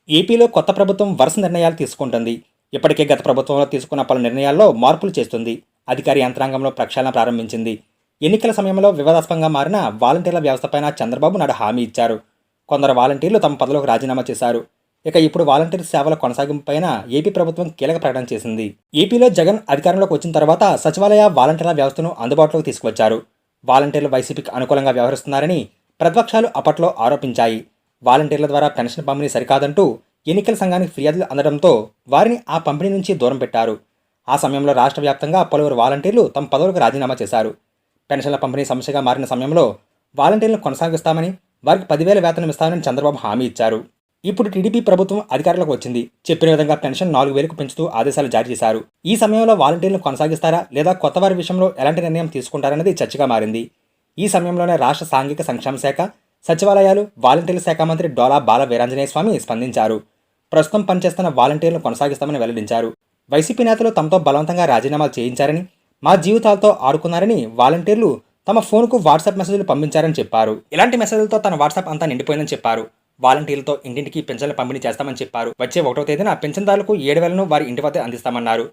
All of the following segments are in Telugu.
ఏపీలో కొత్త ప్రభుత్వం వరుస నిర్ణయాలు తీసుకుంటుంది. ఇప్పటికే గత ప్రభుత్వంలో తీసుకున్న పలు నిర్ణయాల్లో మార్పులు చేస్తుంది. అధికార యంత్రాంగంలో ప్రక్షాళన ప్రారంభించింది. ఎన్నికల సమయంలో వివాదాస్పదంగా మారిన వాలంటీర్ల వ్యవస్థపైన చంద్రబాబు నాయుడు హామీ ఇచ్చారు. కొందరు వాలంటీర్లు తమ పదవులకు రాజీనామా చేశారు. ఇక ఇప్పుడు వాలంటీర్ సేవల కొనసాగింపుపైన ఏపీ ప్రభుత్వం కీలక ప్రకటన చేసింది. ఏపీలో జగన్ అధికారంలోకి వచ్చిన తర్వాత సచివాలయ వాలంటీర్ల వ్యవస్థను అందుబాటులోకి తీసుకువచ్చారు. వాలంటీర్లు వైసీపీకి అనుకూలంగా వ్యవహరిస్తున్నారని ప్రతిపక్షాలు అప్పట్లో ఆరోపించాయి. వాలంటీర్ల ద్వారా పెన్షన్ పంపిణీ సరికాదంటూ ఎన్నికల సంఘానికి ఫిర్యాదులు అందడంతో వారిని ఆ పంపిణీ నుంచి దూరం పెట్టారు. ఆ సమయంలో రాష్ట్ర వ్యాప్తంగా పలువురు వాలంటీర్లు తమ పదవులకు రాజీనామా చేశారు. పెన్షన్ల పంపిణీ సమస్యగా మారిన సమయంలో వాలంటీర్లను కొనసాగిస్తామని, వారికి 10,000 వేతనం ఇస్తామని చంద్రబాబు హామీ ఇచ్చారు. ఇప్పుడు టీడీపీ ప్రభుత్వం అధికారంలోకి వచ్చింది. చెప్పిన విధంగా పెన్షన్ 4,000కు పెంచుతూ ఆదేశాలు జారీ చేశారు. ఈ సమయంలో వాలంటీర్లను కొనసాగిస్తారా లేదా కొత్త వారి విషయంలో ఎలాంటి నిర్ణయం తీసుకుంటారన్నది చర్చగా మారింది. ఈ సమయంలోనే రాష్ట్ర సాంఘిక సంక్షేమ శాఖ, సచివాలయాలు, వాలంటీర్ల శాఖ మంత్రి డోలా బాల వీరాంజనేయ స్వామి స్పందించారు. ప్రస్తుతం పనిచేస్తున్న వాలంటీర్లను కొనసాగిస్తామని వెల్లడించారు. వైసీపీ నేతలు తమతో బలవంతంగా రాజీనామాలు చేయించారని, మా జీవితాలతో ఆడుకున్నారని వాలంటీర్లు తమ ఫోన్కు వాట్సాప్ మెసేజ్లు పంపించారని చెప్పారు. ఇలాంటి మెసేజ్లతో తన వాట్సాప్ అంతా నిండిపోయిందని చెప్పారు. వాలంటీర్లతో ఇంటింటికి పెన్షన్లు పంపిణీ చేస్తామని చెప్పారు. వచ్చే 1వ తేదీన పెన్షన్దారులకు 7,000ను వారి ఇంటి వద్ద అందిస్తామన్నారు.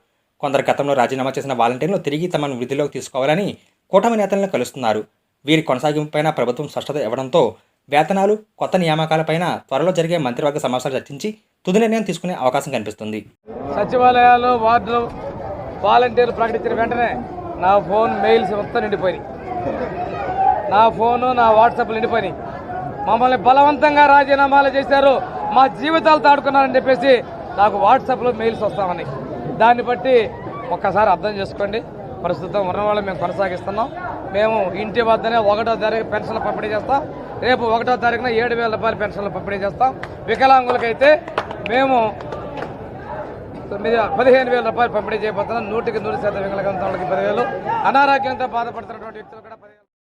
కొందరు గతంలో రాజీనామా చేసిన వాలంటీర్లు తిరిగి తమను వృద్ధిలోకి తీసుకోవాలని కూటమి నేతలను కలుస్తున్నారు. వీరి కొనసాగింపుపైన ప్రభుత్వం స్పష్టత ఇవ్వడంతో వేతనాలు, కొత్త నియామకాలపైన త్వరలో జరిగే మంత్రివర్గ సమావేశాలు చర్చించి తుది నిర్ణయం తీసుకునే అవకాశం కనిపిస్తుంది. సచివాలయాలు, వార్డులు వాలంటీర్లు ప్రకటించిన వెంటనే నా ఫోన్, మెయిల్స్ మొత్తం నిండిపోయినాయి. నా ఫోను, నా వాట్సాప్లు నిండిపోయినాయి. మమ్మల్ని బలవంతంగా రాజీనామాలు చేశారు, మా జీవితాలతో ఆడుకున్నారని చెప్పేసి నాకు వాట్సాప్లో మెయిల్స్ వస్తామని. దాన్ని బట్టి ఒక్కసారి అర్థం చేసుకోండి. ప్రస్తుతం ఉన్న వాళ్ళు మేము కొనసాగిస్తున్నాం. మేము ఇంటి వద్దనే 1వ తారీఖు పెన్షన్లు పంపిణీ చేస్తాం. రేపు 1వ తారీఖున 7,000 రూపాయల పెన్షన్లు పంపిణీ చేస్తాం. వికలాంగులకైతే మేము 15,000 రూపాయలు పంపిణీ చేయబోతున్నాం. 100% వికలాంగుల వాళ్ళకి 10,000, అనారోగ్యంతో బాధపడుతున్నటువంటి వ్యక్తులు కూడా 10,000.